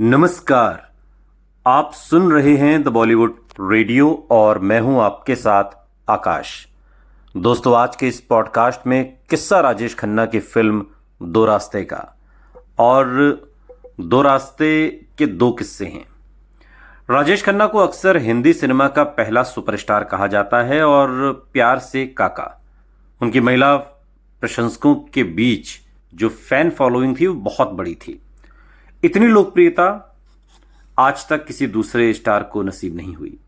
नमस्कार। आप सुन रहे हैं द बॉलीवुड रेडियो और मैं हूं आपके साथ आकाश। दोस्तों, आज के इस पॉडकास्ट में किस्सा राजेश खन्ना की फिल्म दो रास्ते का, और दो रास्ते के दो किस्से हैं। राजेश खन्ना को अक्सर हिंदी सिनेमा का पहला सुपरस्टार कहा जाता है और प्यार से काका। उनकी महिला प्रशंसकों के बीच जो फैन फॉलोइंग थी वो बहुत बड़ी थी। इतनी लोकप्रियता आज तक किसी दूसरे स्टार को नसीब नहीं हुई।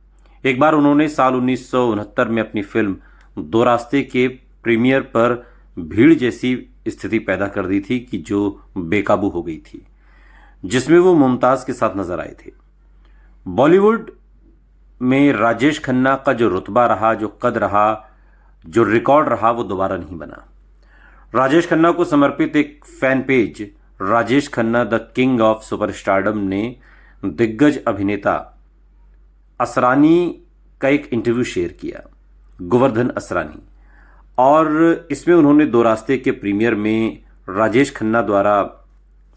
एक बार उन्होंने साल 1969 में अपनी फिल्म दो रास्ते के प्रीमियर पर भीड़ जैसी स्थिति पैदा कर दी थी कि जो बेकाबू हो गई थी, जिसमें वो मुमताज के साथ नजर आए थे। बॉलीवुड में राजेश खन्ना का जो रुतबा रहा, जो कद रहा, जो रिकॉर्ड रहा, वो दोबारा नहीं बना। राजेश खन्ना को समर्पित एक fan page Rajesh Khanna the king of superstardom ने दिग्गज अभिनेता असरानी का एक इंटरव्यू शेयर किया, गोवर्धन असरानी, और इसमें उन्होंने दो रास्ते के प्रीमियर में राजेश खन्ना द्वारा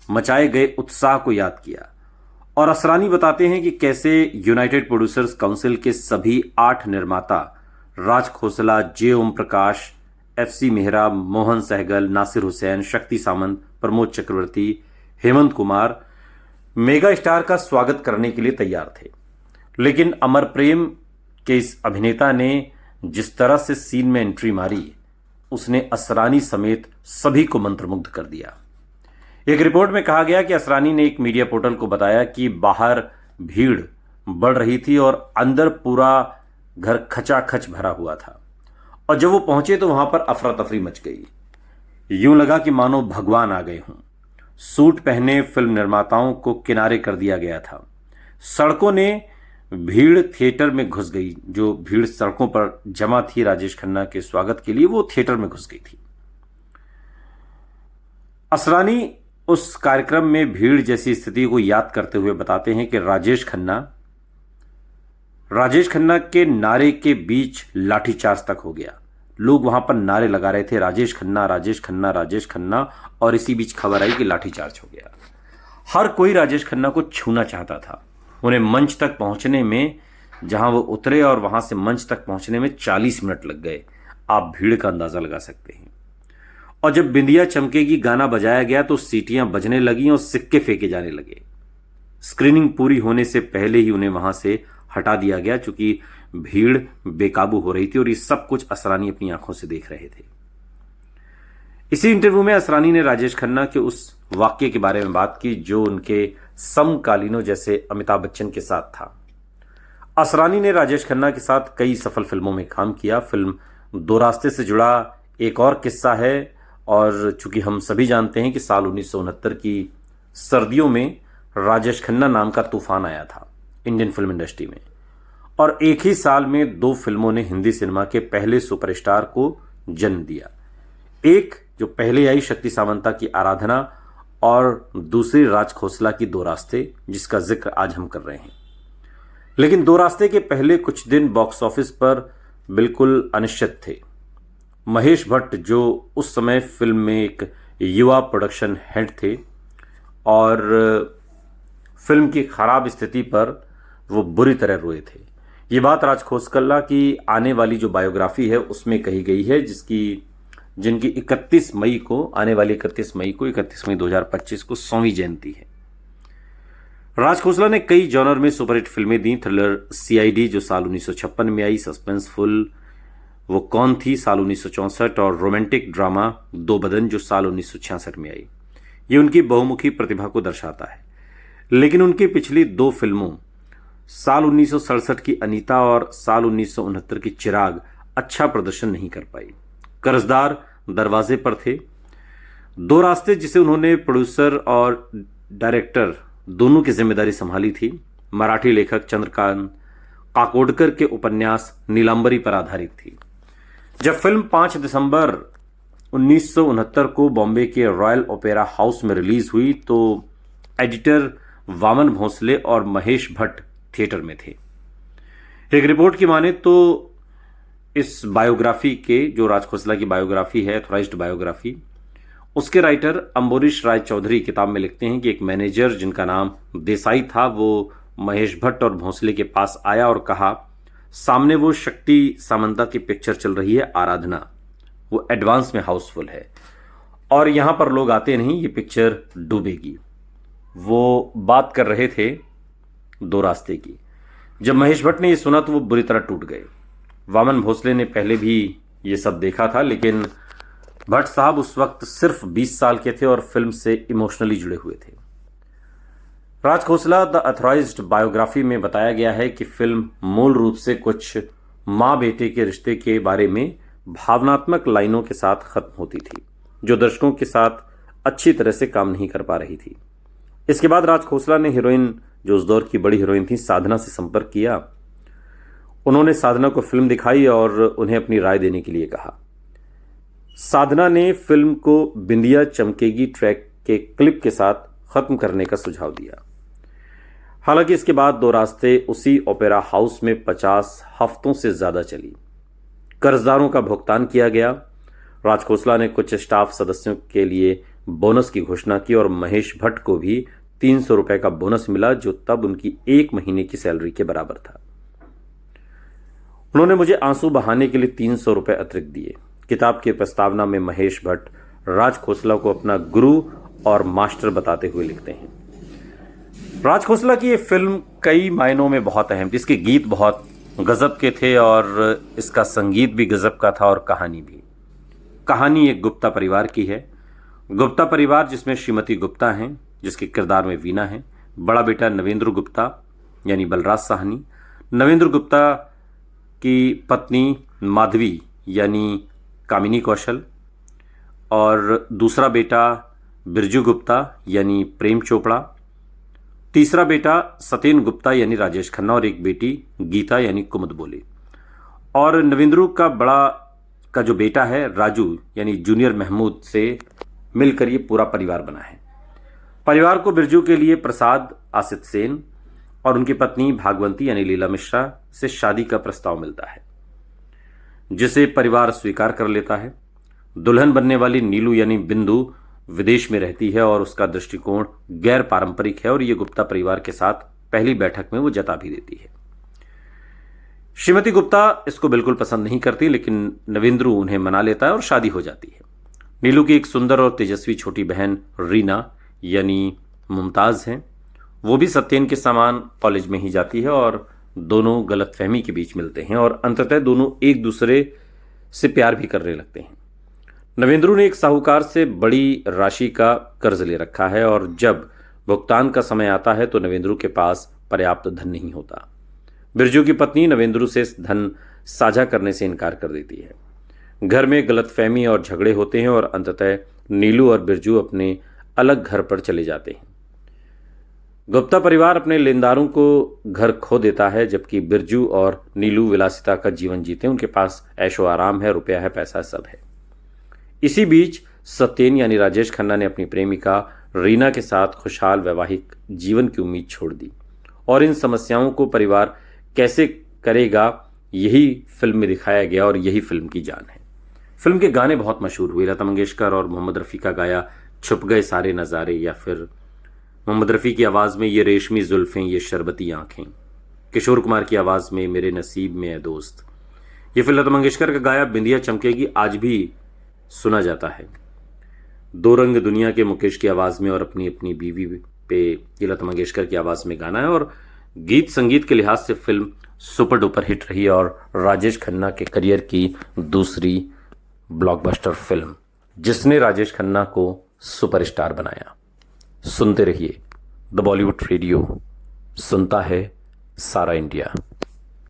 मचाए गए उत्साह को याद किया। और असरानी बताते हैं कि कैसे यूनाइटेड प्रोड्यूसर्स काउंसिल के सभी 8 निर्माता राज खोसला, जे ओम प्रकाश, FC मेहरा, मोहन सहगल, नासिर हुसैन, शक्ति सामंत, प्रमोद चक्रवर्ती, हेमंत कुमार मेगा स्टार का स्वागत करने के लिए तैयार थे। लेकिन अमर प्रेम के इस अभिनेता ने जिस तरह से सीन में एंट्री मारी, उसने असरानी समेत सभी को मंत्रमुग्ध कर दिया। एक रिपोर्ट में कहा गया कि असरानी ने एक मीडिया पोर्टल को बताया कि बाहर भीड़ बढ़ रही थी और अंदर पूरा घर खचाखच भरा हुआ था, और जब वो पहुंचे तो वहां पर अफरा तफरी मच गई। यूं लगा कि मानो भगवान आ गए हों। सूट पहने फिल्म निर्माताओं को किनारे कर दिया गया था। सड़कों ने भीड़ थिएटर में घुस गई। जो भीड़ सड़कों पर जमा थी राजेश खन्ना के स्वागत के लिए, वो थिएटर में घुस गई थी। असरानी उस कार्यक्रम में भीड़ जैसी स्थिति को याद करते हुए बताते हैं कि राजेश खन्ना के नारे के बीच लाठीचार्ज तक हो गया। लोग वहां पर नारे लगा रहे थे, राजेश खन्ना, राजेश खन्ना, राजेश खन्ना, और इसी बीच खबर आई कि लाठीचार्ज हो गया। हर कोई राजेश खन्ना को छूना चाहता था। उन्हें मंच तक पहुंचने में, जहां वो उतरे और वहां से मंच तक पहुंचने में 40 मिनट लग गए। आप भीड़ का अंदाजा लगा सकते हैं। और जब बिंदिया चमकेगी गाना बजाया गया तो सीटियां बजने लगी और सिक्के फेंके जाने लगे। स्क्रीनिंग पूरी होने से पहले ही उन्हें वहां से हटा दिया गया, चूंकि भीड़ बेकाबू हो रही थी, और ये सब कुछ असरानी अपनी आंखों से देख रहे थे। इसी इंटरव्यू में असरानी ने राजेश खन्ना के उस वाक्य के बारे में बात की जो उनके समकालीनों जैसे अमिताभ बच्चन के साथ था। असरानी ने राजेश खन्ना के साथ कई सफल फिल्मों में काम किया। फिल्म दो रास्ते से जुड़ा एक और किस्सा है, और चूंकि हम सभी जानते हैं कि साल 1969 की सर्दियों में राजेश खन्ना नाम का तूफान आया था इंडियन फिल्म इंडस्ट्री में, और एक ही साल में 2 फिल्मों ने हिंदी सिनेमा के पहले सुपरस्टार को जन्म दिया। एक जो पहले आई शक्ति सामंता की आराधना, और दूसरी राज खोसला की दो रास्ते, जिसका जिक्र आज हम कर रहे हैं। लेकिन दो रास्ते के पहले कुछ दिन बॉक्स ऑफिस पर बिल्कुल अनिश्चित थे। महेश भट्ट, जो उस समय फिल्म में एक युवा प्रोडक्शन हेड थे, और फिल्म की खराब स्थिति पर वो बुरी तरह रोए थे। ये बात राज खोसला की आने वाली जो बायोग्राफी है उसमें कही गई है, जिनकी 31 मई को, आने वाली 31 मई 2025 को 100वीं जयंती है। राज खोसला ने कई जॉनर में सुपरहिट फिल्में दी। थ्रिलर CID जो साल 1956 में आई, सस्पेंसफुल वो कौन थी साल 1964, और रोमांटिक ड्रामा दो बदन जो साल 1966 में आई। ये उनकी बहुमुखी प्रतिभा को दर्शाता है। लेकिन उनकी पिछली 2 फिल्मों, साल 1967 की अनीता और साल 1969 की चिराग, अच्छा प्रदर्शन नहीं कर पाई। कर्जदार दरवाजे पर थे। दो रास्ते, जिसे उन्होंने प्रोड्यूसर और डायरेक्टर दोनों की जिम्मेदारी संभाली थी, मराठी लेखक चंद्रकांत काकोडकर के उपन्यास नीलांबरी पर आधारित थी। जब फिल्म 5 दिसंबर 1969 को बॉम्बे के रॉयल ओपेरा हाउस में रिलीज हुई तो एडिटर वामन भोसले और महेश भट्ट थिएटर में थे। एक रिपोर्ट की माने तो इस बायोग्राफी के, जो राज खोसला की बायोग्राफी है, एथोराइज्ड बायोग्राफी, उसके राइटर अम्बरीश राय चौधरी किताब में लिखते हैं कि एक मैनेजर जिनका नाम देसाई था, वो महेश भट्ट और भोंसले के पास आया और कहा, सामने वो शक्ति सामंता की पिक्चर चल रही है आराधना, वो एडवांस में हाउसफुल है और यहां पर लोग आते नहीं, ये पिक्चर डूबेगी। वो बात कर रहे थे दो रास्ते की। जब महेश भट्ट ने ये सुना तो वो बुरी तरह टूट गए। वामन भोसले ने पहले भी ये सब देखा था, लेकिन भट्ट साहब उस वक्त सिर्फ 20 साल के थे और फिल्म से इमोशनली जुड़े हुए थे। Raj Khosla the authorised biography में बताया गया है कि फिल्म मूल रूप से कुछ माँ बेटे के रिश्ते के बारे में भावनात्मक लाइनों के साथ खत्म होती थी, जो दर्शकों के साथ अच्छी तरह से काम नहीं कर पा रही थी। इसके बाद राज खोसला ने हीरोइन, जो उस दौर की बड़ी हीरोइन थी, साधना से संपर्क किया। उन्होंने साधना को फिल्म दिखाई और उन्हें अपनी राय देने के लिए कहा। साधना ने फिल्म को बिंदिया चमकेगी ट्रैक के क्लिप के साथ खत्म करने का सुझाव दिया। हालांकि इसके बाद दो रास्ते उसी ओपेरा हाउस में 50 हफ्तों से ज्यादा चली। कर्जदारों का भुगतान किया गया। राज खोसला ने कुछ स्टाफ सदस्यों के लिए बोनस की घोषणा की और महेश भट्ट को भी 300 रुपए का बोनस मिला, जो तब उनकी 1 महीने की सैलरी के बराबर था। उन्होंने मुझे आंसू बहाने के लिए 300 रुपए अतिरिक्त दिए। किताब की प्रस्तावना में महेश भट्ट राज खोसला को अपना गुरु और मास्टर बताते हुए लिखते हैं। राज खोसला की ये फिल्म कई मायनों में बहुत अहम थी। इसके गीत बहुत गजब के थे और इसका संगीत भी गजब का था और कहानी भी। कहानी एक गुप्ता परिवार की है। गुप्ता परिवार जिसमें श्रीमती गुप्ता हैं, जिसके किरदार में वीना है, बड़ा बेटा नवेंद्र गुप्ता यानी बलराज साहनी, नवेंद्र गुप्ता की पत्नी माधवी यानी कामिनी कौशल, और दूसरा बेटा बिरजू गुप्ता यानी प्रेम चोपड़ा, तीसरा बेटा सत्येन गुप्ता यानी राजेश खन्ना और एक बेटी गीता यानी कुमुद बोले। और नवेंद्र का जो बेटा है राजू यानी जूनियर महमूद से मिलकर ये पूरा परिवार बना है। परिवार को बिरजू के लिए प्रसाद आसित सेन और उनकी पत्नी भागवंती यानी लीला मिश्रा से शादी का प्रस्ताव मिलता है, जिसे परिवार स्वीकार कर लेता है। दुल्हन बनने वाली नीलू यानी बिंदु विदेश में रहती है और उसका दृष्टिकोण गैर पारंपरिक है और ये गुप्ता परिवार के साथ पहली बैठक में वो जता भी देती है। श्रीमती गुप्ता इसको बिल्कुल पसंद नहीं करती, लेकिन नवेंद्र उन्हें मना लेता है और शादी हो जाती है। नीलू की एक सुंदर और तेजस्वी छोटी बहन रीना यानी मुमताज हैं। वो भी सत्येन के समान कॉलेज में ही जाती है और दोनों गलतफहमी के बीच मिलते हैं और अंततः दोनों एक दूसरे से प्यार भी करने लगते हैं। नवेंद्र ने एक साहूकार से बड़ी राशि का कर्ज ले रखा है और जब भुगतान का समय आता है तो नवेंद्र के पास पर्याप्त धन नहीं होता। बिरजू की पत्नी नवेंद्र से धन साझा करने से इनकार कर देती है। घर में गलतफहमी और झगड़े होते हैं और अंततः नीलू और बिरजू अपने अलग घर पर चले जाते हैं। गुप्ता परिवार अपने लेनदारों को घर खो देता है, जबकि बिरजू और नीलू विलासिता का जीवन जीते हैं। उनके पास ऐशो आराम है, रुपया है, पैसा सब है। इसी बीच सत्येन यानी राजेश खन्ना ने अपनी प्रेमिका रीना के साथ खुशहाल वैवाहिक जीवन की उम्मीद छोड़ दी और इन समस्याओं को परिवार कैसे करेगा यही फिल्म में दिखाया गया और यही फिल्म की जान है। फिल्म के गाने बहुत मशहूर हुए। लता मंगेशकर और मोहम्मद रफ़ी का गाया छुप गए सारे नज़ारे, या फिर मोहम्मद रफ़ी की आवाज़ में ये रेशमी जुल्फ़ें ये शरबती आंखें, किशोर कुमार की आवाज़ में मेरे नसीब में है दोस्त। ये फिर लता मंगेशकर का गाया बिंदिया चमकेगी आज भी सुना जाता है। दो रंग दुनिया के मुकेश की आवाज़ में और अपनी अपनी बीवी पे ये लता मंगेशकर की आवाज़ में गाना है और गीत संगीत के लिहाज से फिल्म सुपर डुपर हिट रही और राजेश खन्ना के करियर की दूसरी ब्लॉकबस्टर फिल्म, जिसने राजेश खन्ना को सुपरस्टार बनाया। सुनते रहिए द बॉलीवुड रेडियो, सुनता है सारा इंडिया।